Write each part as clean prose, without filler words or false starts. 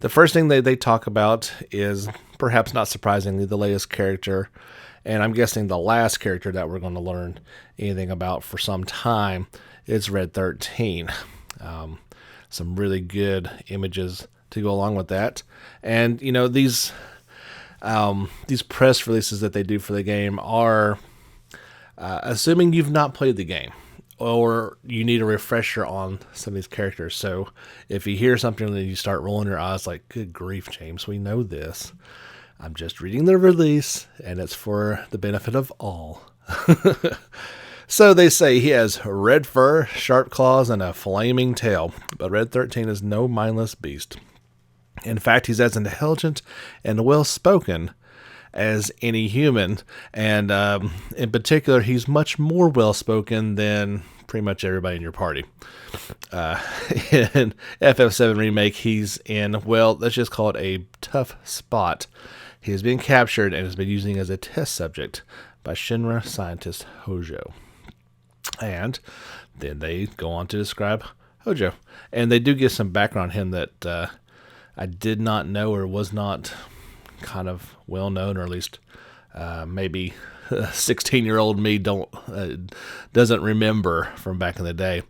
The first thing they talk about is, perhaps not surprisingly, the latest character, and I'm guessing the last character that we're going to learn anything about for some time is Red 13. Some really good images to go along with that. And, these press releases that they do for the game are, assuming you've not played the game, or you need a refresher on some of these characters. So if you hear something and you start rolling your eyes like, good grief, James, we know this. I'm just reading the release, and it's for the benefit of all. So they say he has red fur, sharp claws, and a flaming tail, but Red 13 is no mindless beast. In fact, he's as intelligent and well-spoken as any human, and in particular, he's much more well-spoken than pretty much everybody in your party. In FF7 Remake, he's in, well, let's just call it a tough spot. He has been captured and has been used as a test subject by Shinra scientist Hojo. And then they go on to describe Hojo. And they do give some background on him that I did not know, or was not kind of well known, or at least maybe 16-year-old me doesn't remember from back in the day.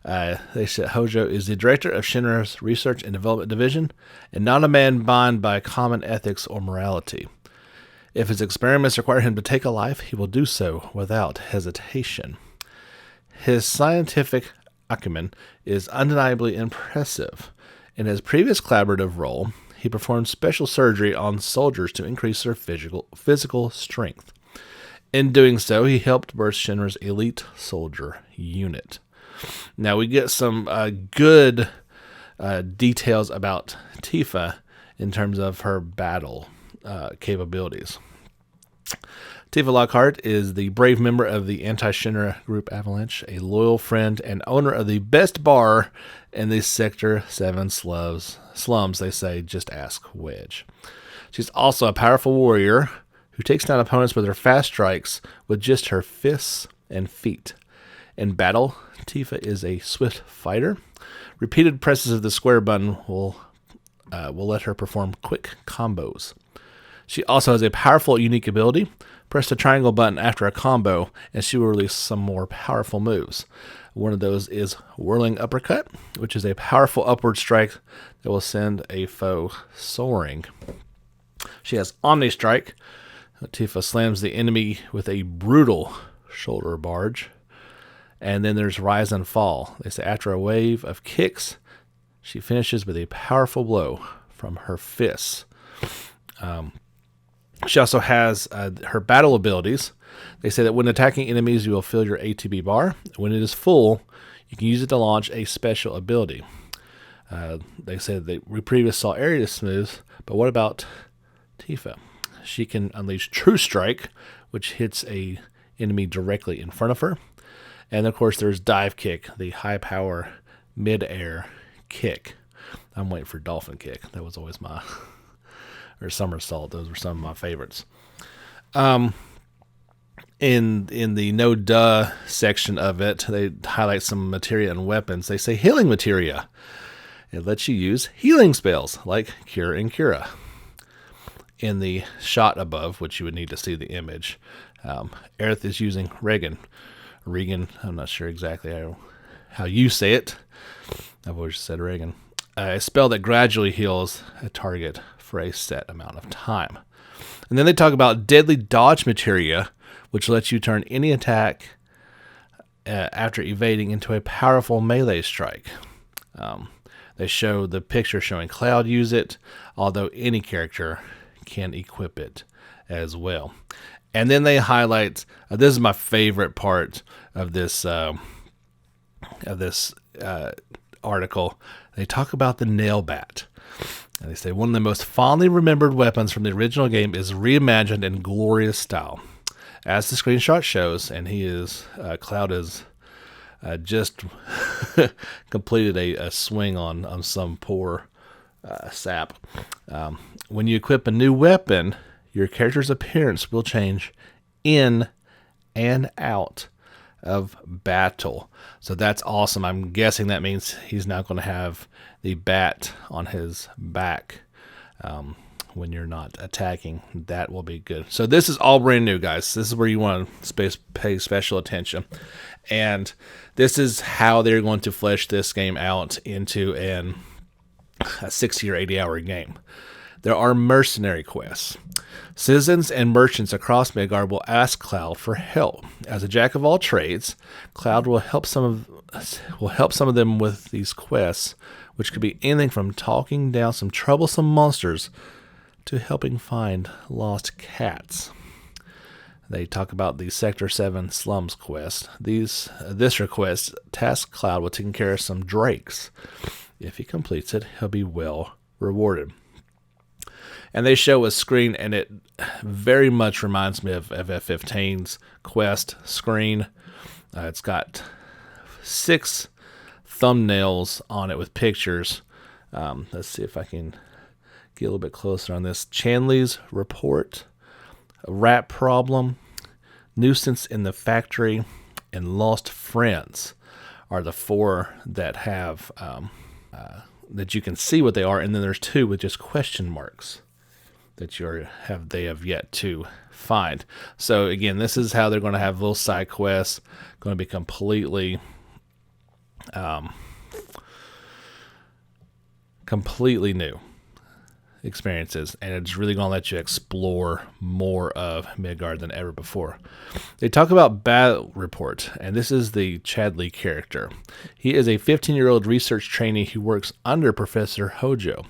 They said Hojo is the director of Shinra's Research and Development Division, and not a man bound by common ethics or morality. If his experiments require him to take a life, he will do so without hesitation. His scientific acumen is undeniably impressive. In his previous collaborative role, he performed special surgery on soldiers to increase their physical strength. In doing so, he helped birth Shinra's elite soldier unit. Now we get some good details about Tifa in terms of her battle capabilities. Tifa Lockhart is the brave member of the anti-Shinra group Avalanche, a loyal friend and owner of the best bar in the Sector 7 slums, they say, just ask Wedge. She's also a powerful warrior who takes down opponents with her fast strikes with just her fists and feet. In battle, Tifa is a swift fighter. Repeated presses of the square button will let her perform quick combos. She also has a powerful, unique ability. Press the triangle button after a combo, and she will release some more powerful moves. One of those is Whirling Uppercut, which is a powerful upward strike that will send a foe soaring. She has Omni Strike. Tifa slams the enemy with a brutal shoulder barge. And then there's Rise and Fall. They say after a wave of kicks, she finishes with a powerful blow from her fists. She also has her battle abilities. They say that when attacking enemies, you will fill your ATB bar. When it is full, you can use it to launch a special ability. They say that we previously saw area smooths, but what about Tifa? She can unleash True Strike, which hits a enemy directly in front of her. And of course, there's Dive Kick, the high power mid-air kick. I'm waiting for Dolphin Kick. That was always or Somersault. Those were some of my favorites. In the no duh section of it, they highlight some materia and weapons. They say healing materia. It lets you use healing spells like Cure and Cura. In the shot above, which you would need to see the image, Aerith is using Regan. I'm not sure exactly how you say it. I've always said Regan. A spell that gradually heals a target for a set amount of time. And then they talk about Deadly Dodge Materia, which lets you turn any attack after evading into a powerful melee strike. They show the picture showing Cloud use it, although any character can equip it as well. And then they highlight, this is my favorite part of this article. They talk about the nail bat. And they say one of the most fondly remembered weapons from the original game is reimagined in glorious style. As the screenshot shows, and Cloud is just completed a swing on some poor sap. When you equip a new weapon, your character's appearance will change in and out of battle. So that's awesome. I'm guessing that means he's not going to have the bat on his back when you're not attacking. That will be good. So this is all brand new, guys. This is where you want to pay special attention. And this is how they're going to flesh this game out into a 60 or 80 hour game. There are mercenary quests. Citizens and merchants across Midgard will ask Cloud for help. As a jack of all trades, Cloud will help some of them with these quests, which could be anything from talking down some troublesome monsters to helping find lost cats. They talk about the Sector 7 Slums quest. This request tasks Cloud with taking care of some drakes. If he completes it, he'll be well rewarded. And they show a screen, and it very much reminds me of FF15's quest screen. It's got 6 thumbnails on it with pictures. Let's see if I can get a little bit closer on this. Chanley's report, a rat problem, nuisance in the factory, and lost friends are the 4 that have that you can see what they are, and then there's 2 with just question marks that they have yet to find. So again, this is how they're going to have little side quests, going to be completely new experiences, and it's really going to let you explore more of Midgard than ever before. They talk about Battle Report, and this is the Chadley character. He is a 15-year-old research trainee who works under Professor Hojo.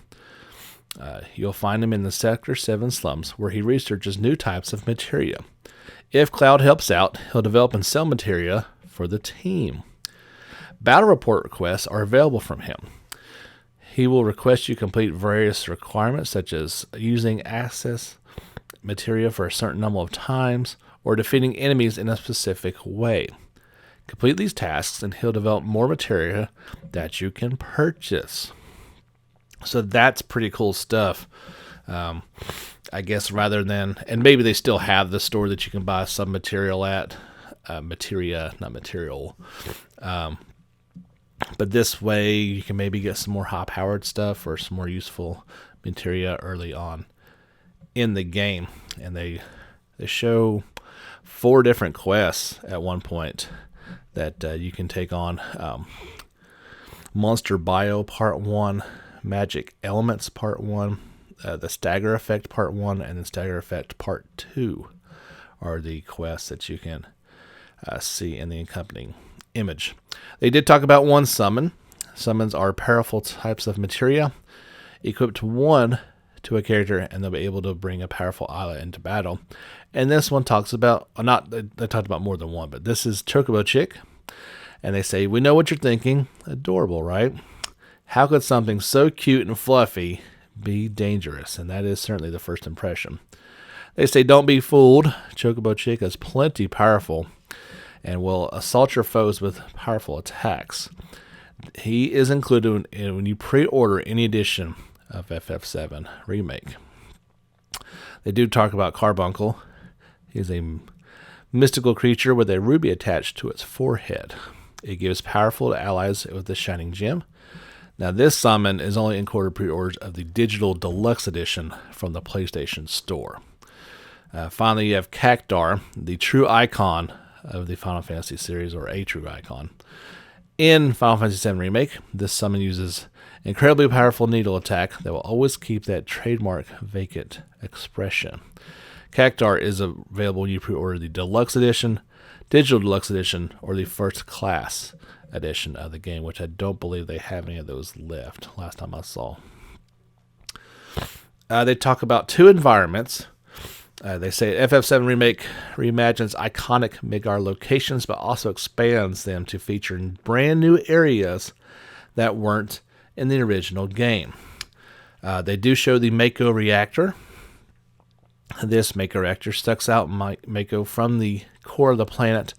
You'll find him in the Sector 7 slums, where he researches new types of materia. If Cloud helps out, he'll develop and sell materia for the team. Battle report requests are available from him. He will request you complete various requirements, such as using access materia for a certain number of times, or defeating enemies in a specific way. Complete these tasks, and he'll develop more materia that you can purchase. So that's pretty cool stuff. I guess rather than, and maybe they still have the store that you can buy some material at, materia, not material. But this way you can maybe get some more high-powered stuff or some more useful materia early on in the game. And they show 4 different quests at one point that you can take on. Monster Bio Part 1, Magic Elements Part 1, the Stagger Effect Part 1, and the Stagger Effect Part 2 are the quests that you can see in the accompanying image. They did talk about one summon. Summons are powerful types of materia. Equipped 1 to a character, and they'll be able to bring a powerful ally into battle. And this one talks about, they talked about more than one, but this is Chocobo Chick. And they say, we know what you're thinking. Adorable, right? How could something so cute and fluffy be dangerous? And that is certainly the first impression. They say, don't be fooled. Chocobo Chick is plenty powerful and will assault your foes with powerful attacks. He is included when you pre-order any edition of FF7 Remake. They do talk about Carbuncle. He's a mystical creature with a ruby attached to its forehead. It gives powerful to allies with the shining gem. Now, this summon is only included pre-orders of the digital deluxe edition from the PlayStation Store. Finally, you have Cactar, the true icon of the Final Fantasy series, or a true icon. In Final Fantasy VII Remake, this summon uses incredibly powerful needle attack that will always keep that trademark vacant expression. Cactar is available when you pre-order the Deluxe Edition, Digital Deluxe Edition, or the First Class Edition of the game, which I don't believe they have any of those left last time I saw. They talk about 2 environments. They say FF7 Remake reimagines iconic Midgard locations, but also expands them to feature brand new areas that weren't in the original game. They do show the Mako reactor. This Mako reactor sucks out Mako from the core of the planet.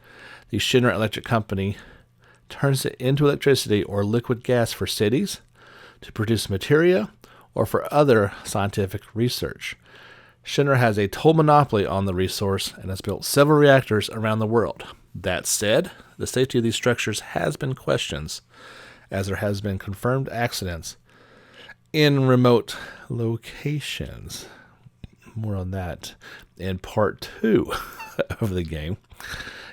The Shinra Electric Company turns it into electricity or liquid gas for cities, to produce materia, or for other scientific research. Shinra has a total monopoly on the resource and has built several reactors around the world. That said, The safety of these structures has been questioned, as there has been confirmed accidents in remote locations. More on that in part 2 of the game.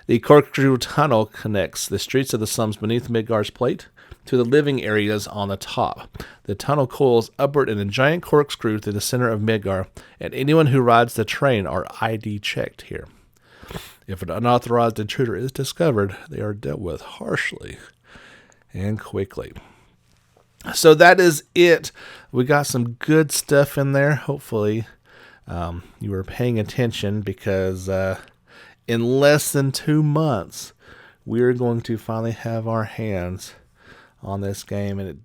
The corkscrew tunnel connects the streets of the slums beneath Midgar's plate to the living areas on the top. The tunnel coils upward in a giant corkscrew through the center of Midgar, and anyone who rides the train are ID checked here. If an unauthorized intruder is discovered, they are dealt with harshly and quickly. So that is it. We got some good stuff in there. Hopefully you were paying attention, because in less than 2 months, we're going to finally have our hands on this game, and it